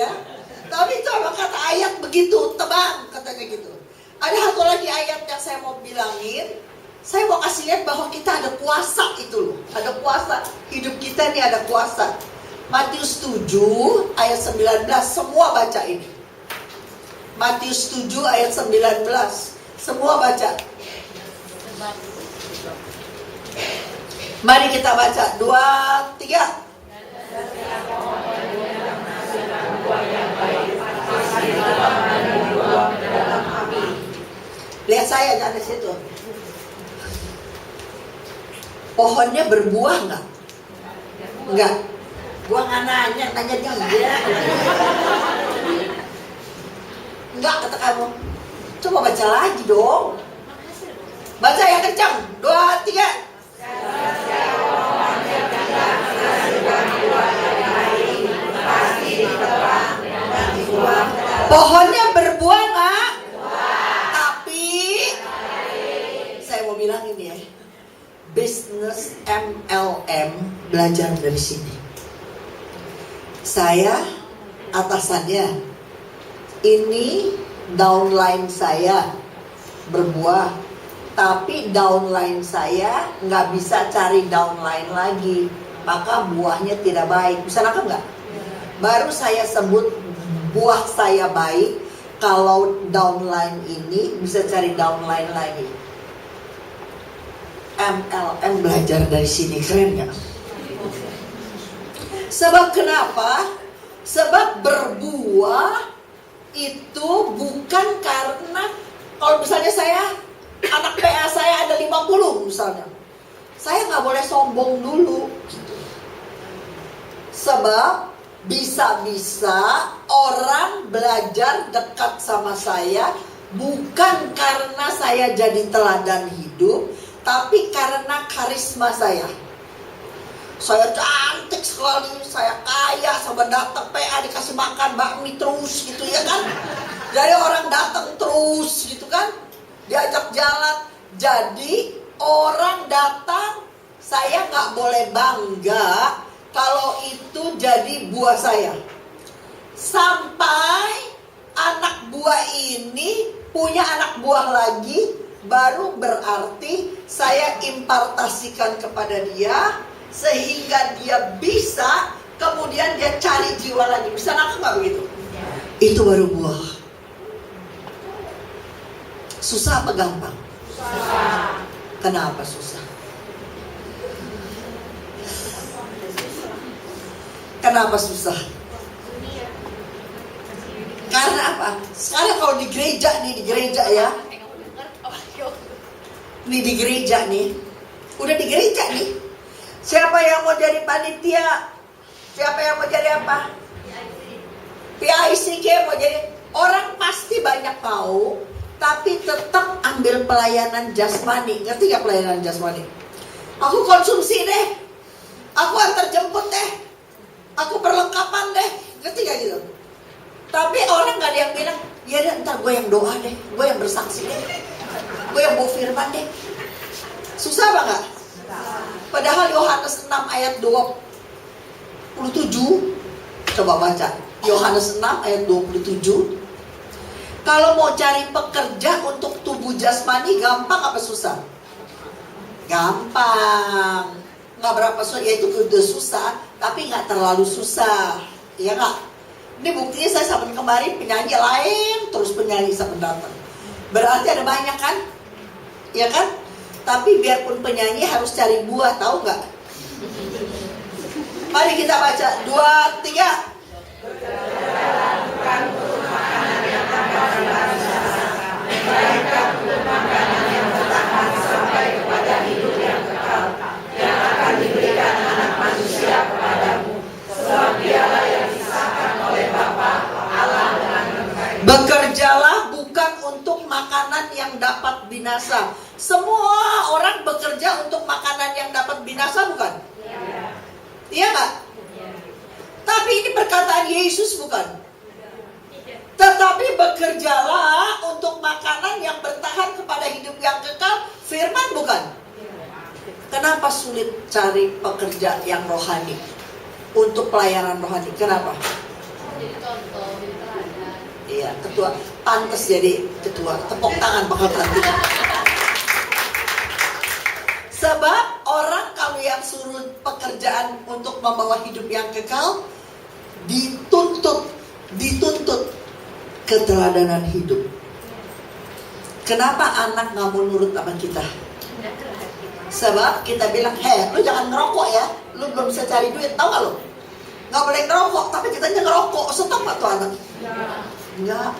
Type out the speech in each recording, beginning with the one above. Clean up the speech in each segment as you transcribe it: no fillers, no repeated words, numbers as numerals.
ya. Tapi itu emang kata ayat begitu, tebang katanya gitu. Ada satu lagi ayat yang saya mau bilangin. Saya mau kasih lihat bahwa kita ada kuasa itu loh. Ada kuasa, hidup kita ini ada kuasa. Matius 7 ayat 19, semua baca ini. Matius 7 ayat 19, semua baca. Mari kita baca, 2, 3. Lihat saya jangan di situ. Pohonnya berbuah nggak? Enggak. Gua nggak nanya dia. Enggak kata kamu. Coba baca lagi dong. Baca yang kencang. 2, 3. Pohonnya berbuah nggak? Tapi saya mau bilang ini ya, bisnis MLM belajar dari sini. Saya atasannya, ini downline saya berbuah, tapi downline saya nggak bisa cari downline lagi, maka buahnya tidak baik. Bisa nangkep nggak? Baru saya sebut buah saya baik kalau downline ini bisa cari downline lagi. MLM belajar dari sini, keren nggak? Sebab kenapa? Sebab berbuah itu bukan karena, kalau misalnya saya, anak PA saya ada 50 misalnya, saya nggak boleh sombong dulu. Sebab bisa-bisa orang belajar dekat sama saya bukan karena saya jadi teladan hidup, tapi karena karisma saya. Saya cantik sekali, saya kaya, sama datang PA dikasih makan bakmi terus gitu ya kan. Jadi orang datang terus gitu kan, diajak jalan. Jadi orang datang, saya nggak boleh bangga kalau itu jadi buah saya. Sampai anak buah ini punya anak buah lagi, baru berarti saya impartasikan kepada dia, sehingga dia bisa, kemudian dia cari jiwa lagi. Bisa nangkep nggak begitu? Ya. Itu baru buah. Susah apa gampang? Susah. Kenapa susah? Kenapa susah? Karena apa? Sekarang kalau di gereja nih, ya. Nih di gereja nih. Udah di gereja nih. Siapa yang mau jadi panitia? Siapa yang mau jadi apa? PICK mau jadi. Orang pasti banyak tahu, tapi tetap ambil pelayanan jasmani. Ngerti gak pelayanan jasmani? Aku konsumsi deh. Aku antar jemput deh. Aku perlengkapan deh, ngerti gak gitu? Tapi orang gak ada yang bilang, ya deh ntar gue yang doa deh, gue yang bersaksi deh, gue yang bawa firman deh. Susah apa gak? Padahal Yohanes 6 ayat 27, coba baca Yohanes 6 ayat 27. Kalau mau cari pekerja untuk tubuh jasmani gampang apa susah? Gampang. Nggak berapa susah, ya itu udah susah, tapi nggak terlalu susah, ya nggak? Ini buktinya saya sampai kemarin penyanyi lain, terus penyanyi sampai datang. Berarti ada banyak kan? Ya kan? Tapi biarpun penyanyi harus cari buah, tahu nggak? Mari kita baca 2, 3. Bukan untuk makanan yang tanpa rasa, melainkan untuk makanan yang bertahan sampai kepada hidup yang kekal, yang akan diberikan anak manusia kepadamu. Sebab dialah yang disahkan oleh Bapa Allah dengan berkat. Bekerjalah bukan untuk makanan yang dapat binasa. Semua orang bekerja untuk makanan yang dapat binasa, bukan? Iya nggak? Tapi ini perkataan Yesus, bukan? Tetapi bekerjalah untuk makanan yang bertahan kepada hidup yang kekal, firman, bukan? Kenapa sulit cari pekerja yang rohani untuk pelayanan rohani? Kenapa? Iya, ketua. Pantes jadi ketua. Tepuk tangan bakal nanti. Sebab orang kalau yang suruh pekerjaan untuk membawa hidup yang kekal, dituntut keteladanan hidup. Kenapa anak gak mau nurut sama kita? Sebab kita bilang, lu jangan ngerokok ya, lu belum bisa cari duit, tau gak lu? Gak boleh ngerokok, tapi kita ngerokok. Stop gak tuh anak? Enggak.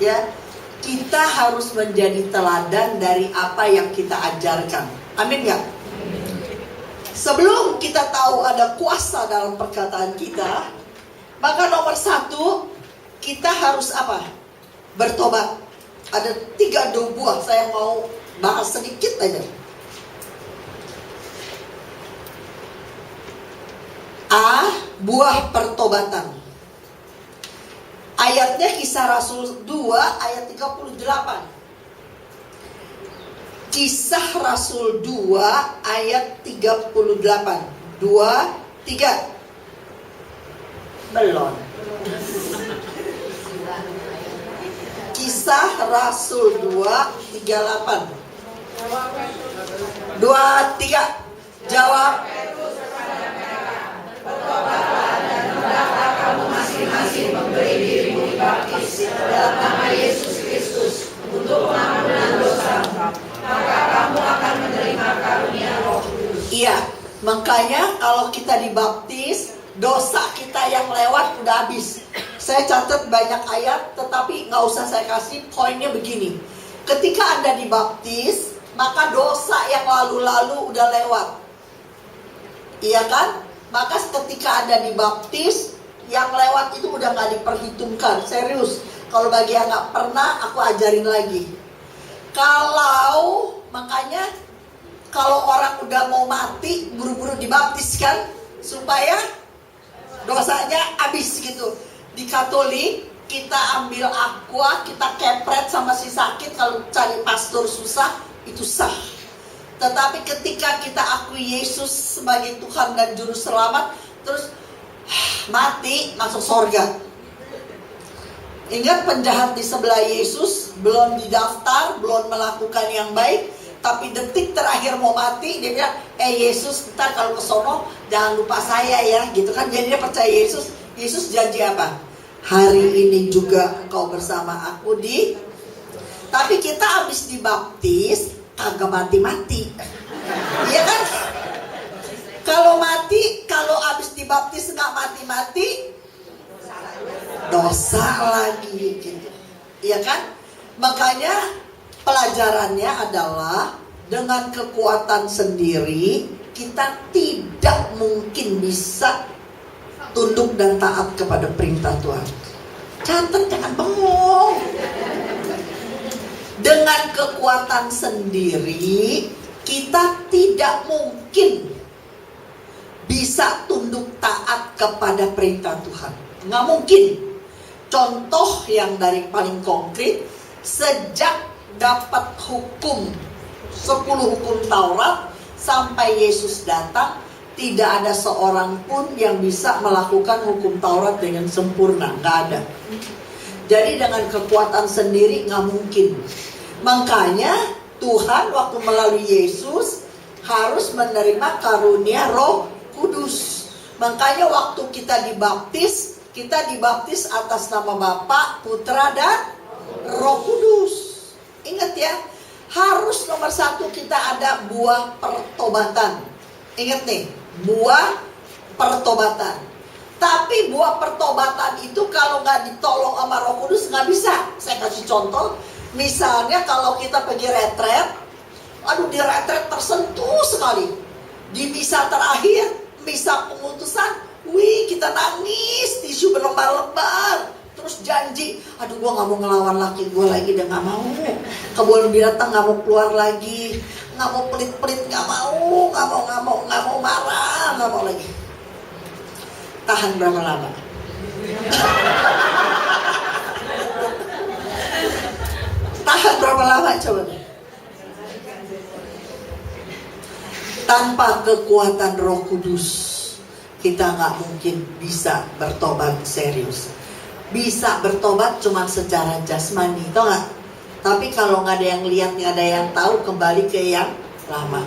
Ya, kita harus menjadi teladan dari apa yang kita ajarkan. Amin gak? Sebelum kita tahu ada kuasa dalam perkataan kita, maka nomor 1, kita harus apa? Bertobat. Ada 3 buah, saya mau bahas sedikit aja. Buah pertobatan. Ayatnya Kisah Rasul 2 ayat 38. Kisah Rasul 2 ayat 38. 2, 3. Belum. Kisah Rasul 2, 38. 2, 3. Jawab. Bertobatlah dan hendaklah kamu masing-masing memberi dirimu dibaptis dalam nama Yesus Kristus untuk pengampunan dosa. Maka kamu akan menerima karunia Roh Kudus. Iya, makanya kalau kita dibaptis, dosa kita yang lewat udah habis. Saya catat banyak ayat, tetapi nggak usah saya kasih. Poinnya begini, ketika Anda dibaptis, maka dosa yang lalu-lalu udah lewat. Iya kan? Maka ketika Anda dibaptis, yang lewat itu udah nggak diperhitungkan. Serius, kalau bagi yang nggak pernah, aku ajarin lagi. Makanya kalau orang udah mau mati, buru-buru dibaptis kan, supaya dosanya habis gitu. Di Katolik kita ambil aqua, kita kepret sama si sakit. Kalau cari pastor susah, itu sah. Tetapi ketika kita akui Yesus sebagai Tuhan dan Juru Selamat, terus mati, masuk surga. Ingat, penjahat di sebelah Yesus belum didaftar, belum melakukan yang baik, tapi detik terakhir mau mati, dia bilang, Yesus, ntar kalau ke sono jangan lupa saya ya, gitu kan. Jadi dia percaya Yesus. Yesus janji apa? Hari ini juga engkau bersama aku di. Tapi kita habis dibaptis, kagak mati-mati. Iya kan? Kalau habis dibaptis nggak mati-mati, dosa lagi gitu. Iya kan? Makanya pelajarannya adalah dengan kekuatan sendiri kita tidak mungkin bisa tunduk dan taat kepada perintah Tuhan. Catat, jangan bengong. Dengan kekuatan sendiri kita tidak mungkin bisa tunduk taat kepada perintah Tuhan. Nggak mungkin. Contoh yang dari paling konkret, sejak dapat hukum 10 hukum Taurat sampai Yesus datang, tidak ada seorang pun yang bisa melakukan hukum Taurat dengan sempurna. Nggak ada. Jadi dengan kekuatan sendiri nggak mungkin. Makanya Tuhan waktu melalui Yesus harus menerima karunia Roh Kudus. Makanya waktu kita dibaptis atas nama Bapa, Putra, dan Roh Kudus. Ingat ya, harus nomor 1 kita ada buah pertobatan. Ingat nih, buah pertobatan. Tapi buah pertobatan itu kalau nggak ditolong sama Roh Kudus nggak bisa. Saya kasih contoh, misalnya kalau kita pergi retret, di retret tersentuh sekali. Di misa terakhir, misa pemutusan, kita nangis, tisu berlembar-lembar. Terus janji, gue gak mau ngelawan laki gue lagi, udah gak mau. Kebun binatang gak mau keluar lagi, gak mau pelit-pelit, gak mau marah, gak mau lagi. Tahan berapa lama? Tahan berapa lama coba? Tanpa kekuatan Roh Kudus, kita gak mungkin bisa bertobat serius. bisa bertobat cuma secara jasmani, tau gak? Tapi kalau nggak ada yang lihat, nggak ada yang tahu, kembali ke yang lama.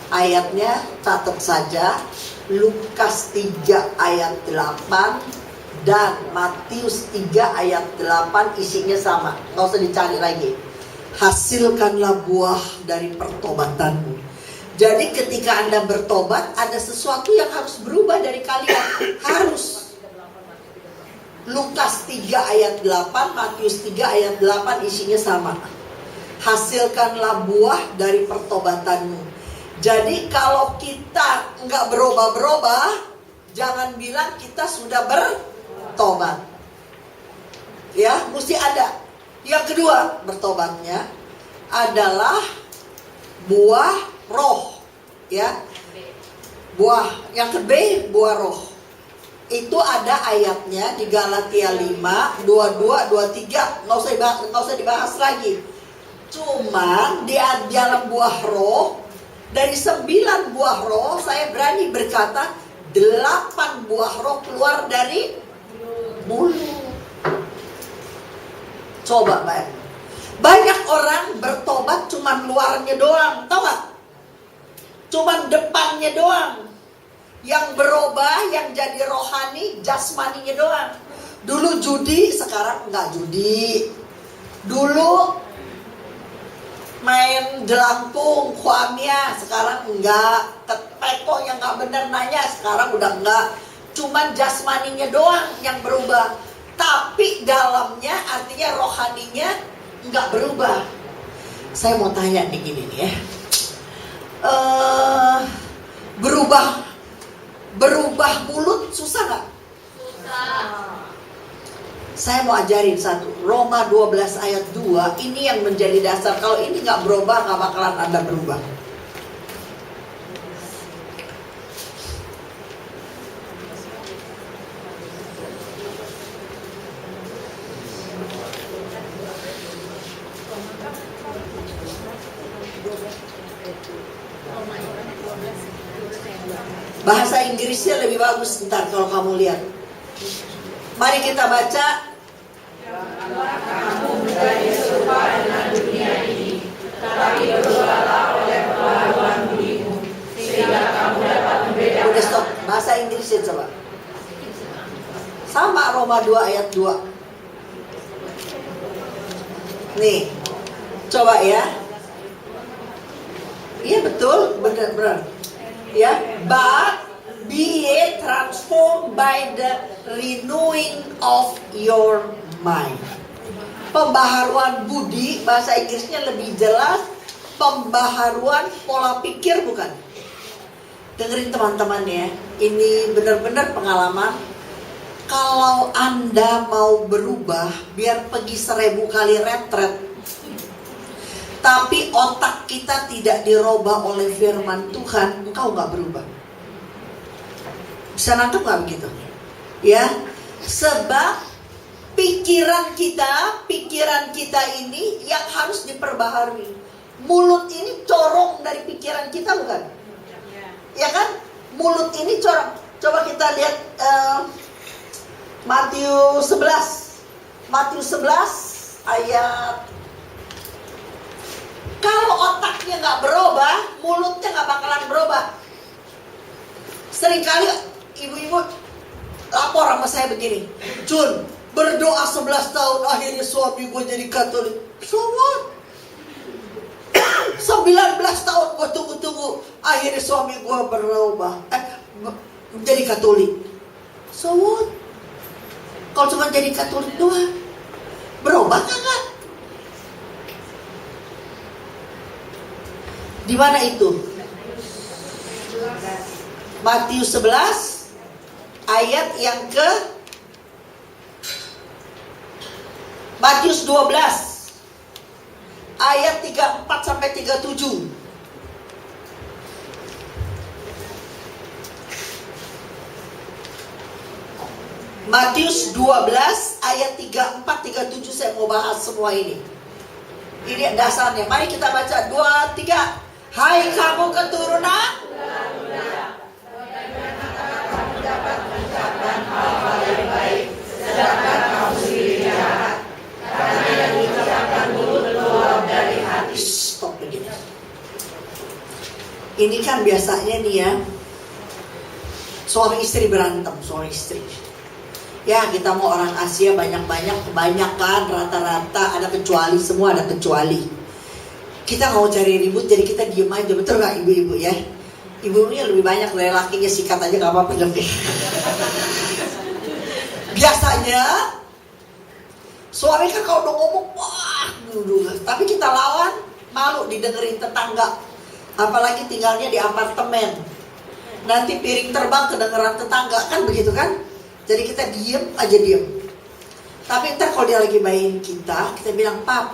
Ayatnya catat saja, Lukas 3 ayat 8 dan Matius 3 ayat 8 isinya sama, nggak usah dicari lagi. Hasilkanlah buah dari pertobatanmu. Jadi ketika Anda bertobat, ada sesuatu yang harus berubah dari kalian. Harus. Lukas 3 ayat 8, Matius 3 ayat 8 isinya sama. Hasilkanlah buah dari pertobatanmu. Jadi kalau kita nggak berubah-berubah, jangan bilang kita sudah bertobat. Ya, mesti ada. Yang kedua, bertobatnya adalah buah roh. Ya, buah yang kedua, buah roh. Itu ada ayatnya di Galatia 5, 22, 23. Nggak usah dibahas lagi. Cuman di dalam buah roh, dari 9 buah roh, saya berani berkata 8 buah roh keluar dari mulut. Coba Pak. Banyak orang bertobat cuman luarnya doang, tau gak? Cuman depannya doang. Yang berubah, yang jadi rohani, jasmaninya doang. Dulu judi, sekarang enggak judi. Dulu main jelangkung, kuamnya, sekarang enggak. Peko yang enggak bener nanya, sekarang udah enggak. Cuman jasmaninya doang yang berubah. Tapi dalamnya, artinya rohaninya enggak berubah. Saya mau tanya nih gini nih ya. Berubah mulut susah gak? Susah. Saya mau ajarin satu, Roma 12 ayat 2, ini yang menjadi dasar. Kalau ini gak berubah, gak bakalan Anda berubah. Bahasa Inggrisnya lebih bagus ntar kalau kamu lihat. Mari kita baca. Kamu menjadi serupa dengan dunia ini, tetapi berubahlah oleh pembaharuan budimu, sehingga kamu dapat membedakan. Udah stop. Bahasa Inggrisnya coba. Sama Roma 2 ayat 2. Nih, coba ya. Iya betul, benar. Ya, but be ye transformed by the renewing of your mind. Pembaharuan budi, bahasa Inggrisnya lebih jelas, pembaharuan pola pikir bukan? Dengerin teman-teman ya, ini benar-benar pengalaman. Kalau Anda mau berubah, biar pergi 1000 kali retret, tapi otak kita tidak dirubah oleh firman Tuhan, engkau gak berubah. Bisa nangkep gak begitu? Ya, sebab pikiran kita ini yang harus diperbaharui. Mulut ini corong dari pikiran kita bukan? Ya kan? Mulut ini corong. Coba kita lihat Matius 11. Matius 11 ayat. Kalau otaknya gak berubah, mulutnya gak bakalan berubah. Seringkali ibu-ibu lapor sama saya begini, Jun, berdoa 11 tahun, akhirnya suami gue jadi Katolik. So what? 19 tahun gue tunggu-tunggu, akhirnya suami gue berubah, jadi Katolik. So what? Kalau cuma jadi Katolik doang, berubah gak? Di mana itu? Matius 11 ayat yang ke Matius 12 ayat 34 sampai 37. Matius 12 ayat 34 37 saya mau bahas semua ini. Ini dasarnya. Mari kita baca 2 3. Hai kamu keturunan, bagaimana kamu dapat mengucapkan hal-hal yang baik, sedangkan Ini kan biasanya nih ya, suami istri berantem, suami istri. Ya kita mau orang Asia banyak-banyak, kebanyakan rata-rata ada kecuali, semua ada kecuali. Kita nggak mau cari ribut, jadi kita diem aja, betul nggak ibu-ibu ya? Ibunya lebih banyak dari lakinya, sikat aja nggak apa-apa lebih. Biasanya suami kan kalau udah ngomong, wah, tapi kita lawan, malu didengerin tetangga. Apalagi tinggalnya di apartemen. Nanti piring terbang kedengeran tetangga, kan begitu kan? Jadi kita diem aja diem. Tapi ntar kalau dia lagi main kita bilang, Pap,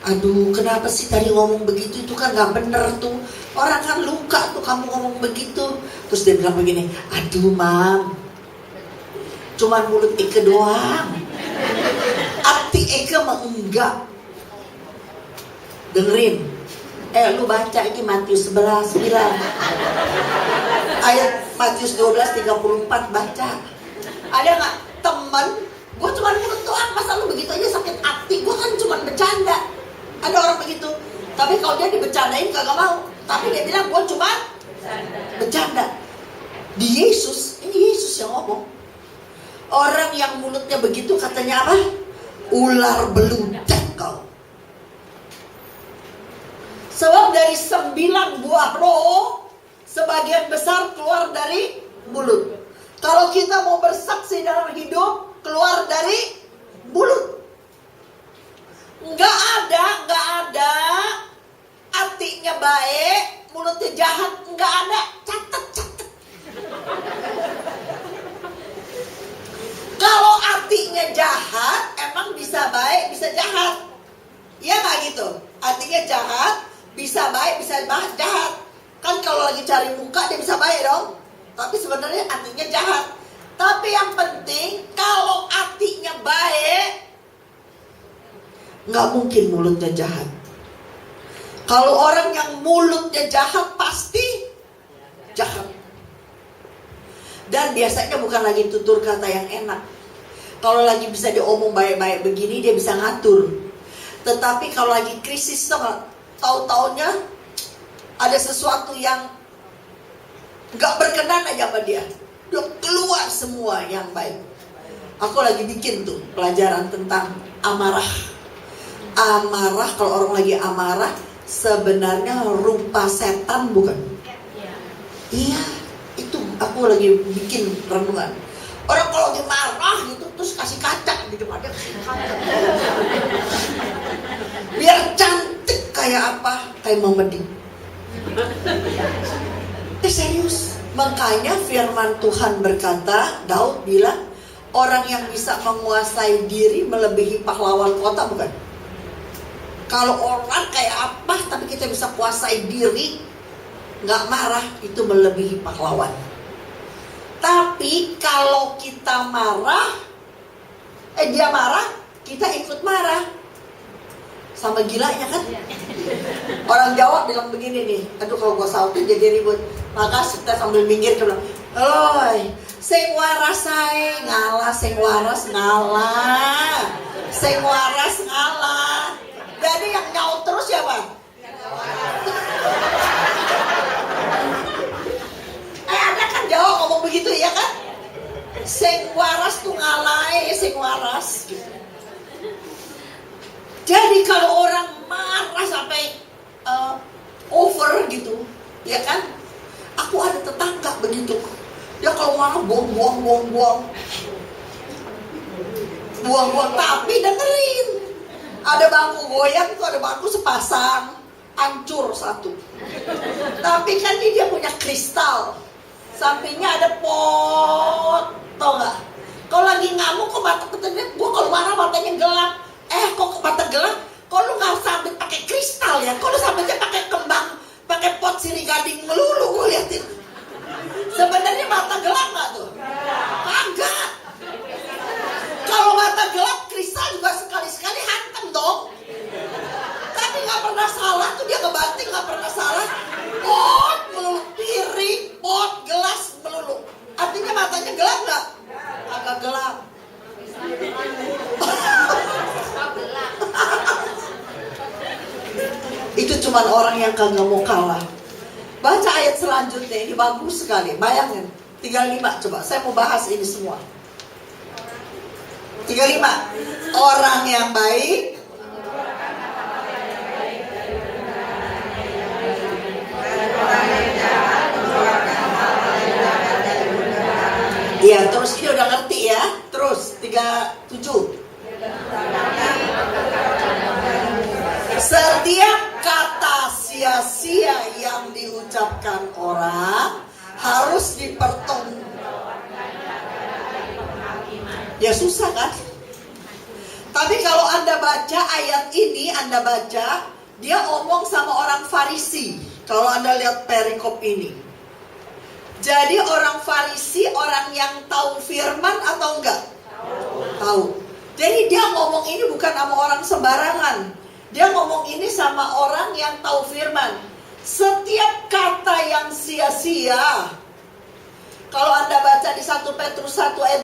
aduh kenapa sih tadi ngomong begitu, itu kan gak bener tuh. Orang kan luka tuh kamu ngomong begitu. Terus dia bilang begini, aduh Mam, cuman mulut Eke doang, hati Eke mah enggak. Dengerin, lu baca ini Matius 11:9, ayat Matius 12:34 baca. Ada gak temen, gue cuma mulut doang, masa lu begitu aja sakit hati, gue kan cuma bercanda. Ada orang begitu, tapi kalau dia dibercandain kagak mau. Tapi dia bilang gue cuma bercanda. Di Yesus, ini Yesus yang ngomong. Orang yang mulutnya begitu katanya apa? Ular beludak kau. Sebab dari 9 buah roh, sebagian besar keluar dari mulut. Kalau kita mau bersaksi dalam hidup, keluar dari mulut. Nggak ada hatinya baik, mulutnya jahat, nggak ada. Catat. Kalau hatinya jahat, emang bisa baik, bisa jahat. Iya nggak gitu? Hatinya jahat, bisa baik, bisa jahat. Kan kalau lagi cari muka dia bisa baik dong. Tapi sebenarnya hatinya jahat. Tapi yang penting kalau hatinya baik, nggak mungkin mulutnya jahat. Kalau orang yang mulutnya jahat pasti jahat. Dan biasanya bukan lagi tutur kata yang enak. Kalau lagi bisa diomong baik-baik begini, dia bisa ngatur. Tetapi kalau lagi krisis, tahu-taunya ada sesuatu yang gak berkenan aja sama dia. Dia keluar semua yang baik. Aku lagi bikin tuh pelajaran tentang amarah. Amarah, kalau orang lagi amarah, sebenarnya rupa setan bukan? Iya, itu aku lagi bikin renungan. Orang kalau lagi marah gitu, terus kasih kaca di depannya, kasih kaca. Biar cantik kayak apa? Kayak memeding. Serius. Makanya firman Tuhan berkata, Daud bilang, orang yang bisa menguasai diri melebihi pahlawan kota, bukan? Kalau orang kayak apa, tapi kita bisa kuasai diri, nggak marah, itu melebihi pahlawan. Tapi kalau kita marah, dia marah, kita ikut marah. Sama gilanya kan? Orang Jawa bilang begini nih, aduh kalau gue sautin jadi ribut. Maka kita sambil minggir, dia bilang, oi, sing waras saya ngalah, sing waras ngalah, sing waras ngalah. Jadi yang nyaut terus siapa? Ada kan Jawa ngomong begitu ya kan? Sing waras tuh ngalah, sing waras gitu. Jadi kalau orang marah sampai over gitu, ya kan? Aku ada tetangga begitu. Ya kalau marah buang-buang. Tapi dengerin. Ada bangku goyang itu, ada bangku sepasang, hancur satu. Tapi kan dia punya kristal. Sampingnya ada pot, tau gak? Kalau lagi ngamuk kok mata ketengah, gue kalau marah matanya gelap. Kok mata gelap? Kok lu nggak sambit pakai kristal ya? Kok lu sambitnya pakai kembang, pakai pot sirih gading melulu? Gue liatin. Sebenarnya mata gelap nggak tuh? Kagak. Kalau mata gelap, kristal juga sekali-sekali hantam dong. Tapi nggak pernah salah tuh, dia ngebanting nggak pernah salah. Pot melulu, piring, pot, gelas melulu. Artinya matanya gelap nggak? Agak gelap. Itu cuman orang yang kagak mau kalah. Baca ayat selanjutnya, ini bagus sekali. Bayangin, 35 coba. Saya mau bahas ini semua. 35. Orang yang baik iya, terus ini udah ngerti ya. Terus 37. Setiap kata sia-sia yang diucapkan orang harus dipertanggungjawabkan. Ya susah kan? Tapi kalau Anda baca ayat ini, Anda baca, dia omong sama orang Farisi. Kalau Anda lihat perikop ini. Jadi orang Farisi, orang yang tahu firman atau enggak? Tahu. Jadi dia ngomong ini bukan sama orang sembarangan. Dia ngomong ini sama orang yang tahu firman. Setiap kata yang sia-sia. Kalau Anda baca di 1 Petrus 1 ayat